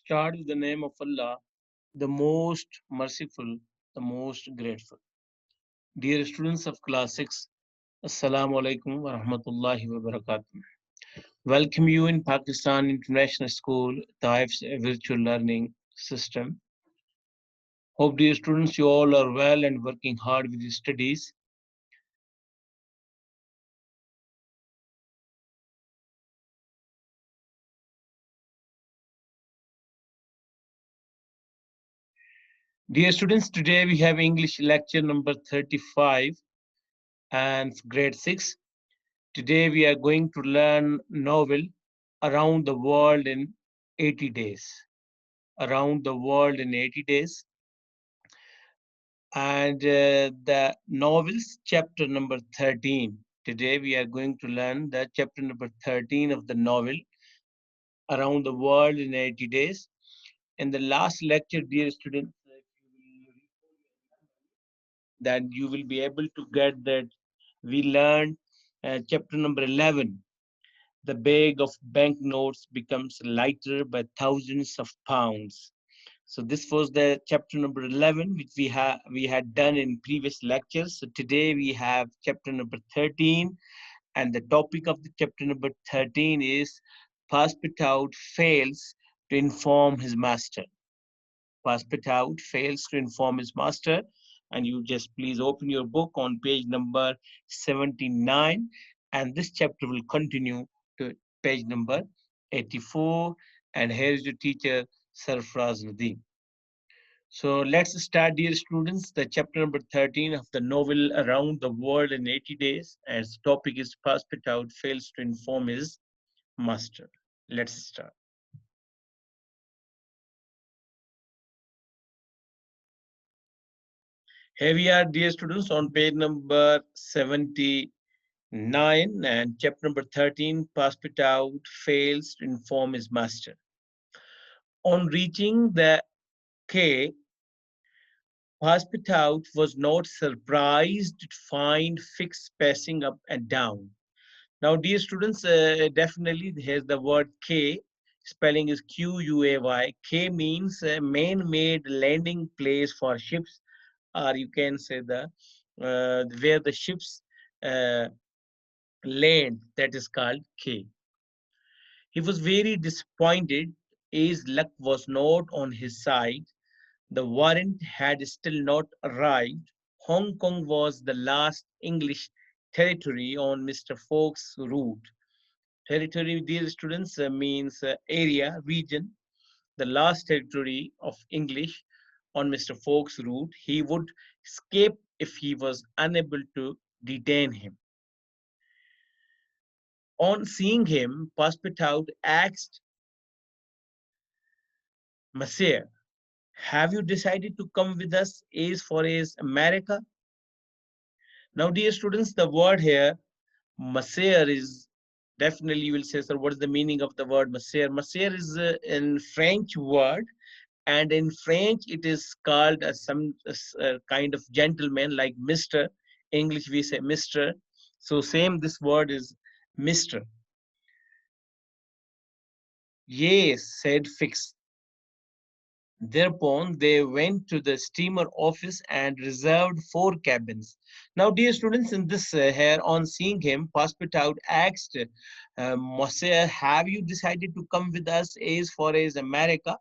start with the name of Allah, the most merciful, the most grateful. Dear students of class 6, Assalamu alaikum wa rahmatullahi wa barakatuh. Welcome you in Pakistan International School, Taif's virtual learning system. Hope dear students you all are well and working hard with your studies. Dear students, today we have English lecture number 35 and grade 6. Today we are going to learn novel Around the World in 80 Days. Around the World in 80 Days. And the novels chapter number 13. Today we are going to learn the chapter number 13 of the novel Around the World in 80 Days. In the last lecture, dear students, that you will be able to get that we learned chapter number 11. The bag of banknotes becomes lighter by thousands of pounds. So this was the chapter number 11, which we had done in previous lectures. So today we have chapter number 13, and the topic of the chapter number 13 is Passepartout fails to inform his master. Passepartout fails to inform his master, and you just please open your book on page number 79, and this chapter will continue to page number 84. And here is your teacher, Sarfraz Nadeem. So let's start, dear students, the chapter number 13 of the novel Around the World in 80 Days, as the topic is Passepartout fails to inform his master. Let's start. Here we are, dear students, on page number 79 and chapter number 13, Passepartout fails to inform his master. On reaching the quay, Passepartout was not surprised to find Fix passing up and down. Now, dear students, definitely here's the word K. Spelling is Quay. K means man-made landing place for ships, or you can say the where the ships uh, land. That is called K. He was very disappointed as luck was not on his side. The warrant had still not arrived. Hong Kong was the last English territory on Mr. Fox's route. Territory, dear students, means area, region, the last territory of English on Mr. Fox's route. He would escape if he was unable to detain him. On seeing him, Passepartout asked, Monsieur, have you decided to come with us as far as America? Now, dear students, the word here, Monsieur, is definitely you will say, sir, what is the meaning of the word Monsieur? Monsieur is in French word, and in French it is called some kind of gentleman like Mr. English we say Mr. So same this word is Mr. Yes, said Fix. Thereupon, they went to the steamer office and reserved 4 cabins. Now, dear students, in this here, on seeing him, Passepartout asked, Monsieur, have you decided to come with us as far as America?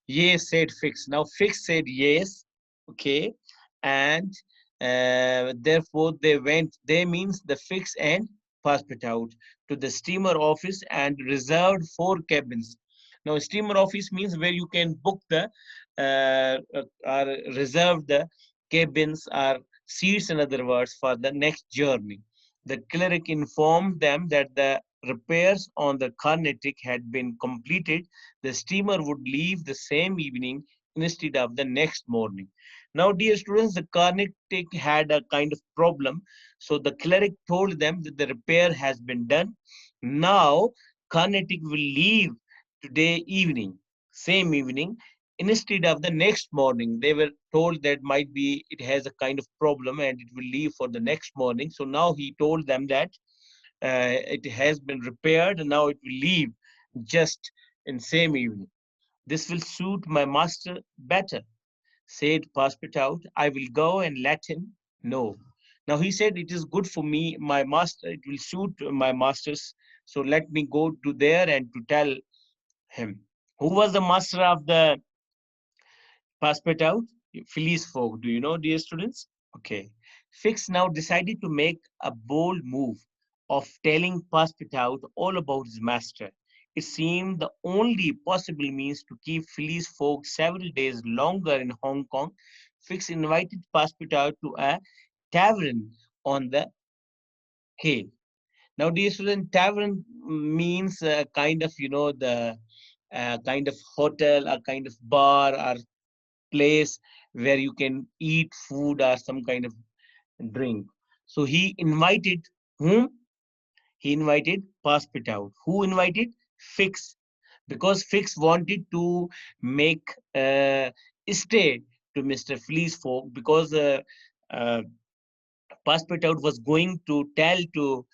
Yes, said Fix. Now, Fix said yes, okay, and therefore they went. They means the Fix and Passepartout to the steamer office and reserved 4 cabins. Now, steamer office means where you can book the or reserve the cabins or seats, in other words, for the next journey. The cleric informed them that the repairs on the Carnatic had been completed. The steamer would leave the same evening instead of the next morning. Now, dear students, the Carnatic had a kind of problem. So the cleric told them that the repair has been done. Now, Carnatic will leave today evening, same evening, instead of the next morning. They were told that might be it has a kind of problem and it will leave for the next morning. So now he told them that it has been repaired and now it will leave just in same evening. This will suit my master better, said Passepartout. I will go and let him know. Now he said, it is good for me, my master, it will suit my masters. So let me go to there and to tell him. Who was the master of the Passepartout? Phileas Fogg. Do you know, dear students? Okay. Fix now decided to make a bold move of telling Passepartout all about his master. It seemed the only possible means to keep Phileas Fogg several days longer in Hong Kong. Fix invited Passepartout to a tavern on the Quay. Now, dear student, tavern means kind of, the kind of hotel, a kind of bar, or place where you can eat food or some kind of drink. So he invited whom? He invited Passepartout. Who invited? Fix. Because Fix wanted to make stay to Mr. Flea's folk because uh, Passepartout was going to tell to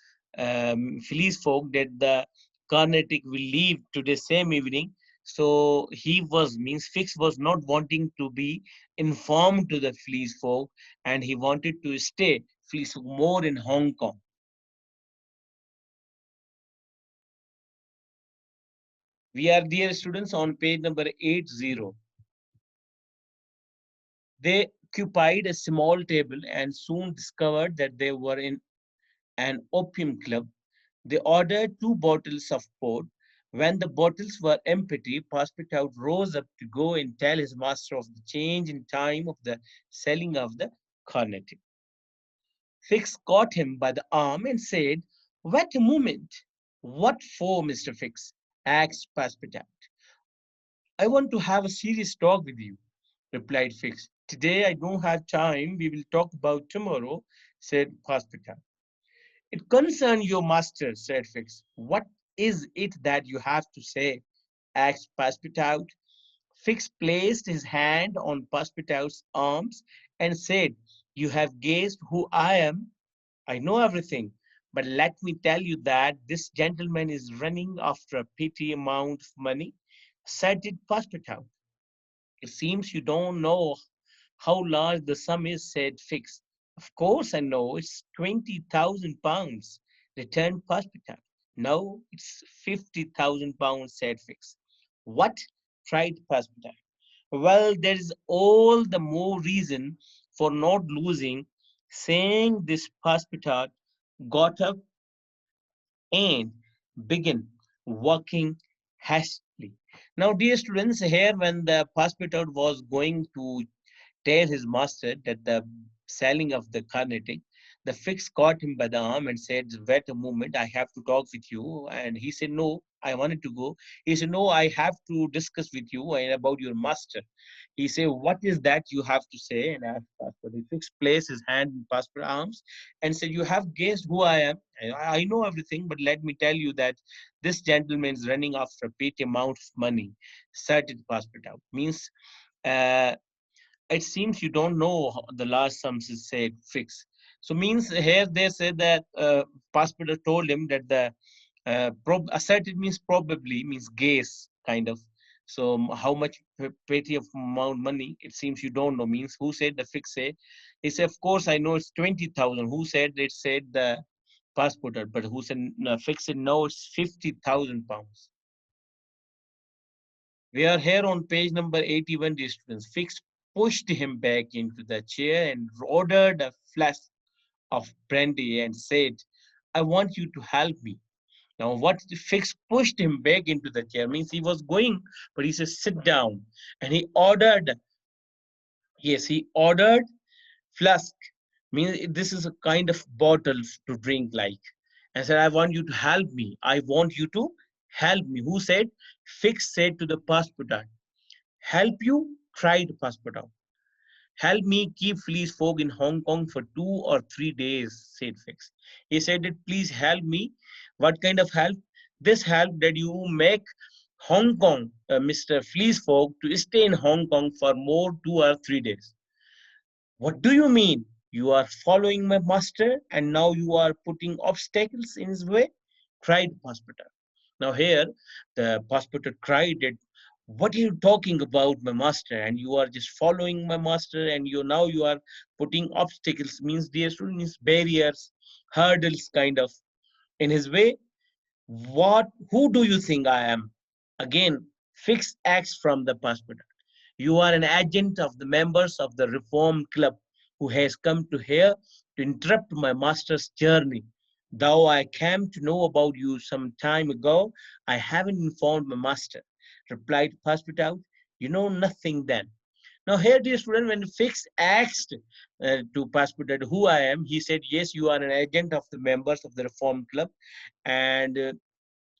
Flea's folk that the Carnatic will leave today same evening. So he was means Fix was not wanting to be informed to the Flea's folk, and he wanted to stay Flea's folk more in Hong Kong. We are, dear students, on page number 80. They occupied a small table and soon discovered that they were in an opium club. They ordered 2 bottles of port. When the bottles were empty, Passepartout rose up to go and tell his master of the change in time of the selling of the Carnatic. Fix caught him by the arm and said, wait a moment. What for, Mr. Fix? Asked Passepartout. I want to have a serious talk with you, replied Fix. Today I don't have time. We will talk about tomorrow, said Passepartout. It concerns your master, said Fix. What is it that you have to say? Asked Passepartout. Fix placed his hand on Passepartout's arms and said, you have guessed who I am. I know everything. But let me tell you that this gentleman is running after a petty amount of money, said Passepartout. It seems you don't know how large the sum is, said Fix. Of course I know, it's 20,000 pounds, returned Passepartout. No, it's 50,000 pounds, said Fix. What? Cried Passepartout. Well, there is all the more reason for not losing. Saying this, Passepartout got up and began walking hastily. Now, dear students, here when the Passepartout was going to tell his master that the selling of the Carnatic, the Fix caught him by the arm and said, wait a moment, I have to talk with you. And he said, no, I wanted to go. He said, no, I have to discuss with you and about your master. He said, what is that you have to say? And asked Passport. He Fix placed his hand in Passport arms and said, you have guessed who I am. I know everything, but let me tell you that this gentleman is running after a petty amount of money. Started Passport out. Means uh, it seems you don't know the last sums is said Fix. So means here they say that Passepartout told him that the asserted means probably means guess kind of. So how much petty of amount money? It seems you don't know. Means who said the Fix say? He said, of course I know it's 20,000. Who said it? Said the Passepartout, but who said Fix said no, it's 50,000 pounds. We are here on page number 81, dear students. Fix pushed him back into the chair and ordered a flask of brandy and said, I want you to help me. Now, what Fix pushed him back into the chair means he was going, but he said, sit down. And he ordered, yes, he ordered flask. Means this is a kind of bottle to drink like. And said, I want you to help me. I want you to help me. Who said? Fix said to the passepartout. Help you? Cried Passepartout. Help me keep Flea's Folk in Hong Kong for 2 or 3 days, said Fix. He said that please help me. What kind of help? This help that you make Hong Kong, Mr. Flea's Folk, to stay in Hong Kong for more 2 or 3 days. What do you mean? You are following my master and now you are putting obstacles in his way? Cried Passepartout. Now here, the Passepartout cried that What are you talking about, my master? And you are just following my master, and you are putting obstacles, means dear student, means barriers, hurdles kind of in his way. What, who do you think I am? Again, fixed acts from the perspective. You are an agent of the members of the Reform Club who has come to here to interrupt my master's journey. Though I came to know about you some time ago, I haven't informed my master, replied Hospital. You know nothing then. Now, here, dear student, when Fix asked to Hospital who I am, he said, yes, you are an agent of the members of the Reform Club, and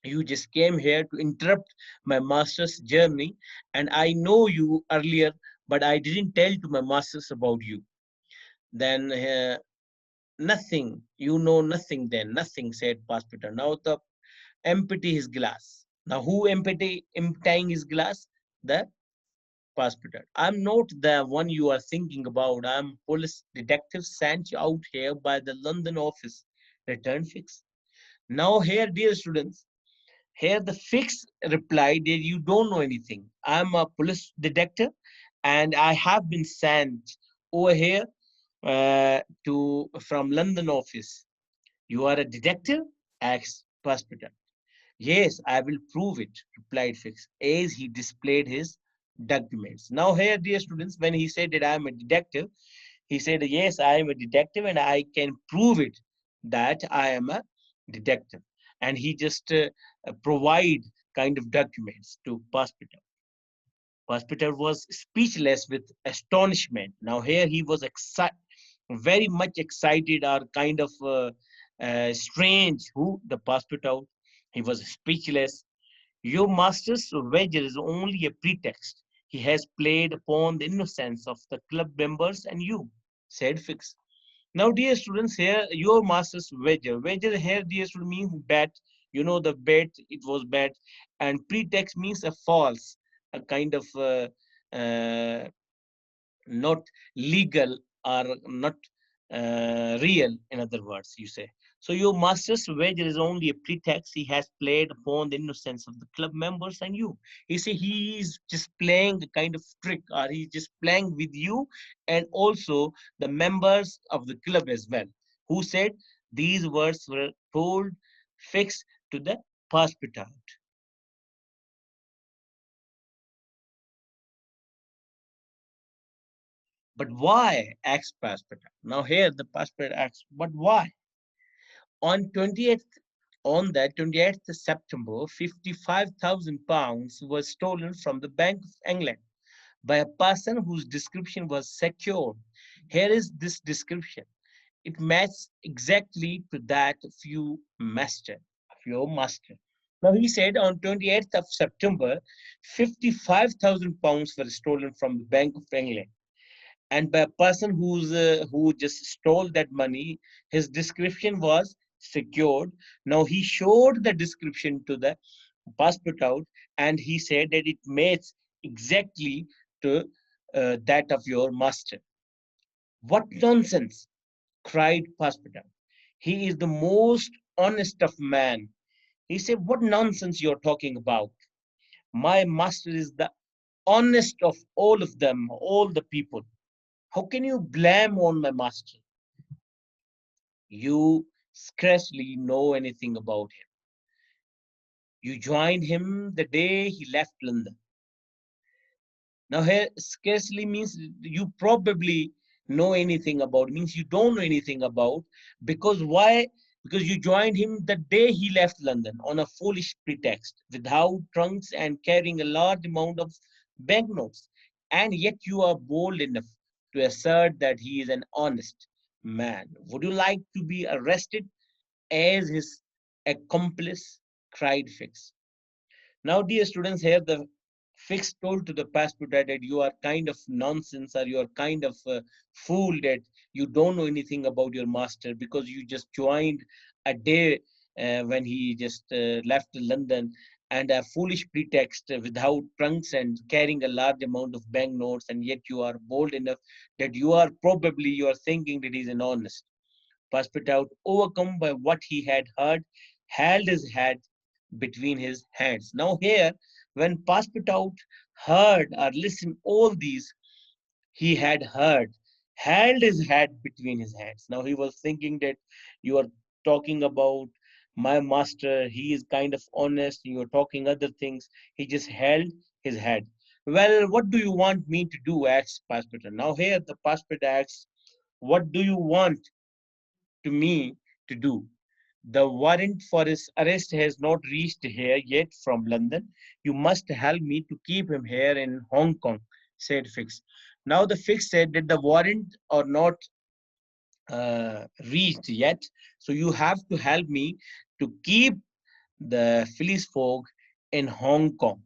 you just came here to interrupt my master's journey, and I know you earlier, but I didn't tell to my masters about you. Then nothing, you know nothing then, nothing, said Hospital. Now the empty his glass. Now who emptying his glass? The Hospital. I'm not the one you are thinking about. I'm police detective sent out here by the London office. Return Fix. Now here, dear students, here the Fix replied that you don't know anything. I'm a police detective and I have been sent over here to from London office. You are a detective? Asked Hospital. Yes, I will prove it, replied Fix, as he displayed his documents. Now here, dear students, when he said that I am a detective, he said, yes, I am a detective and I can prove it that I am a detective. And he just provide kind of documents to Hospital. Hospital was speechless with astonishment. Now here he was very much excited or kind of strange who the Hospital. He was speechless. Your master's wager is only a pretext. He has played upon the innocence of the club members and you, said Fix. Now, dear students, here your master's wager. Wager here, dear student, means bet. You know the bet, it was bet. And pretext means a false, a kind of uh, not legal or not real, in other words, you say. So your master's wager is only a pretext. He has played upon the innocence of the club members and you. He say he is just playing a kind of trick, or he's just playing with you and also the members of the club as well. Who said these words were told fixed to the hospital. But why? Asked hospital. Now here the hospital asks, but why? On 28th, on that 28th September, 55,000 pounds was stolen from the Bank of England by a person whose description was secured. Here is this description. It matches exactly to that of your master. Now he said on 28th of September, 55,000 pounds were stolen from the Bank of England, and by a person who just stole that money. His description was secured. Now he showed the description to the passport out, and he said that it matches exactly to that of your master. What nonsense, cried passport out. He is the most honest of man. He said, what nonsense you're talking about? My master is the honest of all of them, all the people. How can you blame on my master? You scarcely know anything about him. You joined him the day he left London. Now, here scarcely means you probably know anything about, means you don't know anything about. Because why? Because you joined him the day he left London on a foolish pretext, without trunks and carrying a large amount of banknotes. And yet you are bold enough to assert that he is an honest man. Would you like to be arrested as his accomplice? Cried Fix. Now, dear students, here the Fix told to the pastor that you are kind of nonsense, or you are kind of fool, that you don't know anything about your master because you just joined a day when he just left London, and a foolish pretext without trunks and carrying a large amount of banknotes, and yet you are bold enough that you are thinking that he's an honest. Pastor, overcome by what he had heard, held his head between his hands. Now, here, When Passepartout heard or listened all these, he had heard, held his head between his hands. Now he was thinking that you are talking about my master, he is kind of honest, you are talking other things. He just held his head. Well, what do you want me to do? Asked Passepartout. Now here the Passepartout asks, what do you want to me to do? The warrant for his arrest has not reached here yet from London. You must help me to keep him here in Hong Kong, said Fix. Now the Fix said that the warrant are not reached yet, so you have to help me to keep the Phillies folk in Hong Kong.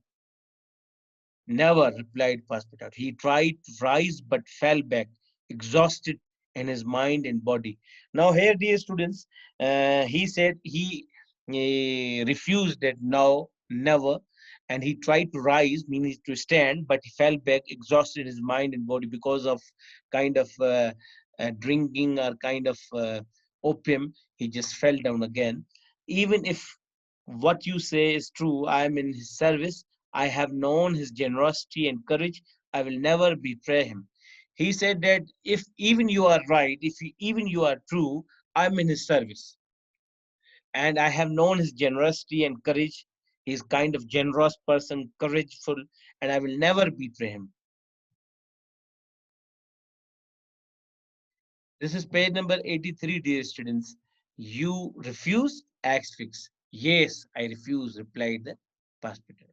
Never, replied Passepartout. He tried to rise but fell back, exhausted in his mind and body. Now, here, dear students, he said he refused that now, never, and he tried to rise, meaning to stand, but he fell back, exhausted his mind and body because of kind of drinking or kind of opium. He just fell down again. Even if what you say is true, I am in his service. I have known his generosity and courage. I will never betray him. He said that if even you are right, if even you are true, I'm in his service. And I have known his generosity and courage. He's kind of generous person, courageful, and I will never betray him. This is page number 83, dear students. You refuse? Asked Fix. Yes, I refuse, replied the prosecutor.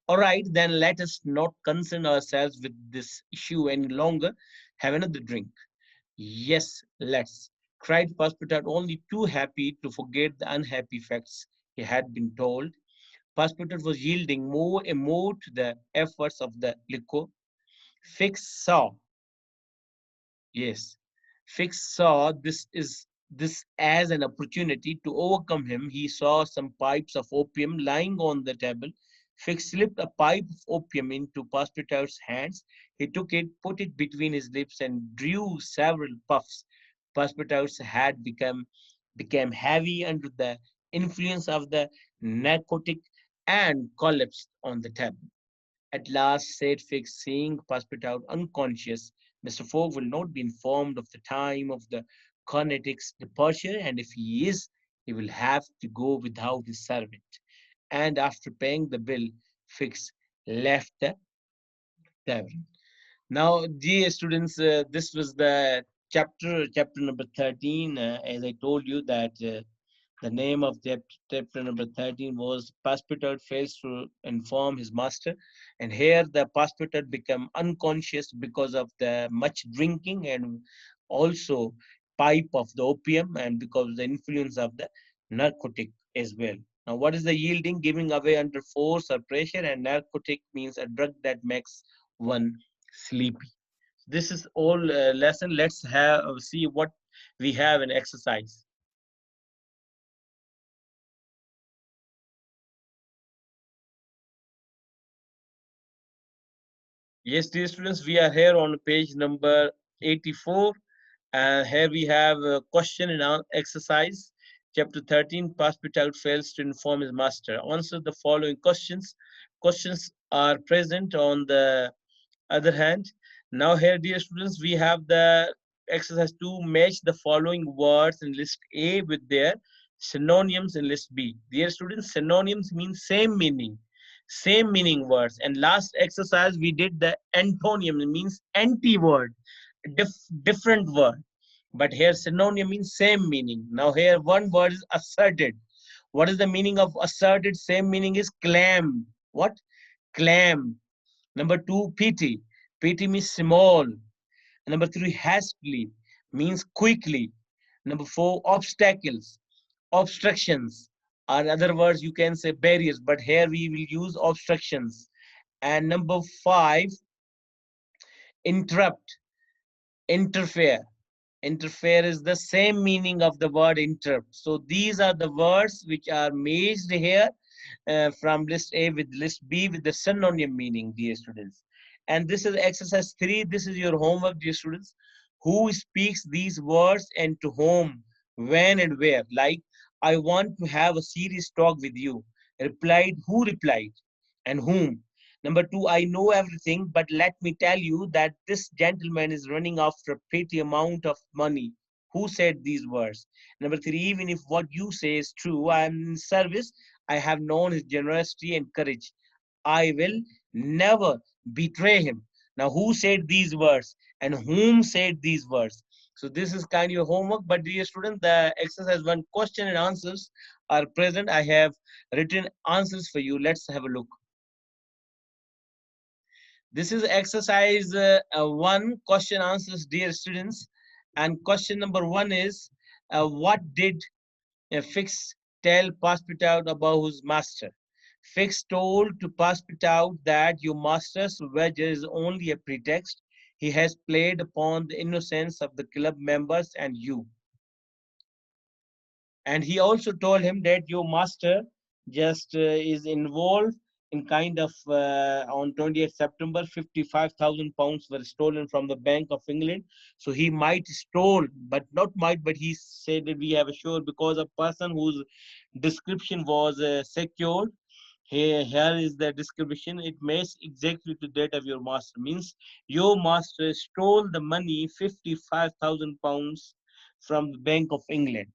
All right, then let us not concern ourselves with this issue any longer. Have another drink. Yes, let's, cried Passepartout, only too happy to forget the unhappy facts he had been told. Passepartout was yielding more and more to the efforts of the liquor. Fix saw, yes, Fix saw this as an opportunity to overcome him. He saw some pipes of opium lying on the table. Fix slipped a pipe of opium into Passepartout's hands. He took it, put it between his lips, and drew several puffs. Passepartout's head became heavy under the influence of the narcotic and collapsed on the table. At last, said Fix, seeing Passepartout unconscious, Mr. Fogg will not be informed of the time of the Carnatic's departure, and if he is, he will have to go without his servant. And after paying the bill, Fix left the tavern. Now, dear students, this was the chapter number 13. As I told you that the name of chapter number 13 was Passepartout fails to inform his master. And here the Passepartout become unconscious because of the much drinking and also pipe of the opium and because of the influence of the narcotic as well. Now, what is the yielding? Giving away under force or pressure, and narcotic means a drug that makes one sleepy. This is all lesson. Let's have see what we have in exercise. Yes, dear students, we are here on page number 84. And here we have a question and exercise. Chapter 13, Passepartout fails to inform his master. Answer the following questions. Questions are present on the other hand. Now here, dear students, we have the exercise to match the following words in list A with their synonyms in list B. Dear students, synonyms mean same meaning words. And last exercise, we did the antonym, it means anti-word, different word. But here synonym means same meaning. Now here one word is asserted. What is the meaning of asserted? Same meaning is claim. What? Claim. Number two, pity. Pity means small. Number three, hastily means quickly. Number four, obstacles, obstructions. Or other words, you can say barriers, but here we will use obstructions. And number five, interrupt, interfere. Interfere is the same meaning of the word interrupt. So these are the words which are matched here from list A with list B with the synonym meaning, dear students. And this is exercise 3. This is your homework, dear students. Who speaks these words and to whom, when and where? Like, I want to have a serious talk with you. Replied, who replied? And whom? Number two, I know everything, but let me tell you that this gentleman is running after a pretty amount of money. Who said these words? Number three, even if what you say is true, I am in service. I have known his generosity and courage. I will never betray him. Now, who said these words and whom said these words? So, this is kind of your homework. But, dear student, the exercise one question and answers are present. I have written answers for you. Let's have a look. This is exercise one question answers, dear students. And question number one is what did Fix tell Passport about his master? Fix told to Passport that your master's wager is only a pretext. He has played upon the innocence of the club members and you. And he also told him that your master just is involved in kind of on 20th September, 55,000 pounds were stolen from the Bank of England. So he might stole, but not might, but he said that we have assured because a person whose description was secured. Here is the description. It matches exactly to that of your master. Means your master stole the money, 55,000 pounds from the Bank of England.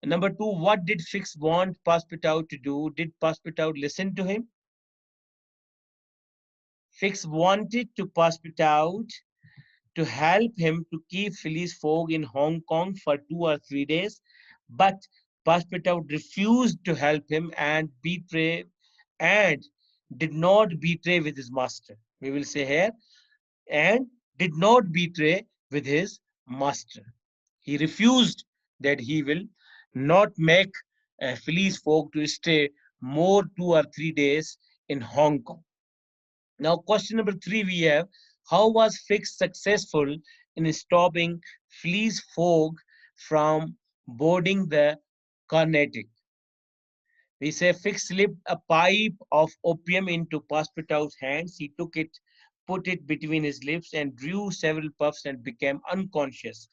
Number two, what did Fix want Passport to do? Did Passport listen to him? Fix wanted to Passport to help him to keep Phileas Fogg in Hong Kong for 2 or 3 days, but Passport refused to help him and did not betray with his master. We will say here, and did not betray with his master. He refused that he will not make Phileas Fogg to stay more 2 or 3 days in Hong Kong. Now, question number three we have, how was Fix successful in stopping Phileas Fogg from boarding the Carnatic? We say Fix slipped a pipe of opium into Passepartout's hands. He took it, put it between his lips, and drew several puffs and became unconscious.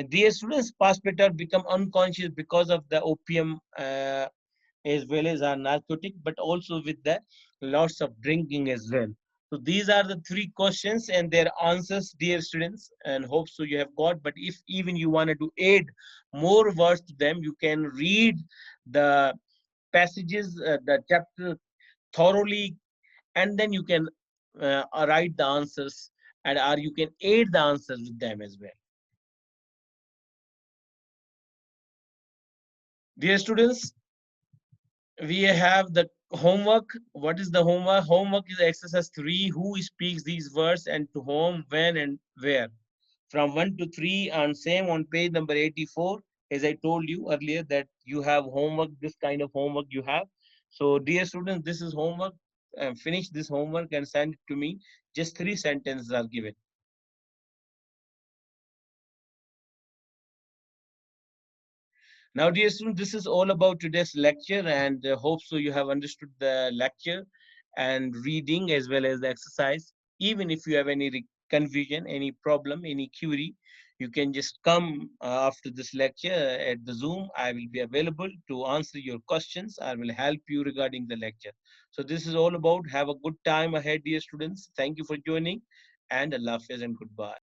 Dear students, Passepartout became unconscious because of the opium as well as a narcotic, but also with the lots of drinking as well. So these are the three questions and their answers, dear students, and hope so you have got. But if even you wanted to add more words to them, you can read the passages, the chapter thoroughly, and then you can write the answers and or you can add the answers with them as well. Dear students, we have the homework. What is the homework? Homework is exercise 3. Who speaks these words and to whom, when, and where? From 1 to 3 and same on page number 84. As I told you earlier that you have homework, this kind of homework you have. So dear students, this is homework. Finish this homework and send it to me. Just 3 sentences are given. Now, dear students, this is all about today's lecture, and hope so you have understood the lecture and reading as well as the exercise. Even if you have any confusion, any problem, any query, you can just come after this lecture at the Zoom. I will be available to answer your questions. I will help you regarding the lecture. So this is all about. Have a good time ahead, dear students. Thank you for joining, and Allah Hafiz and goodbye.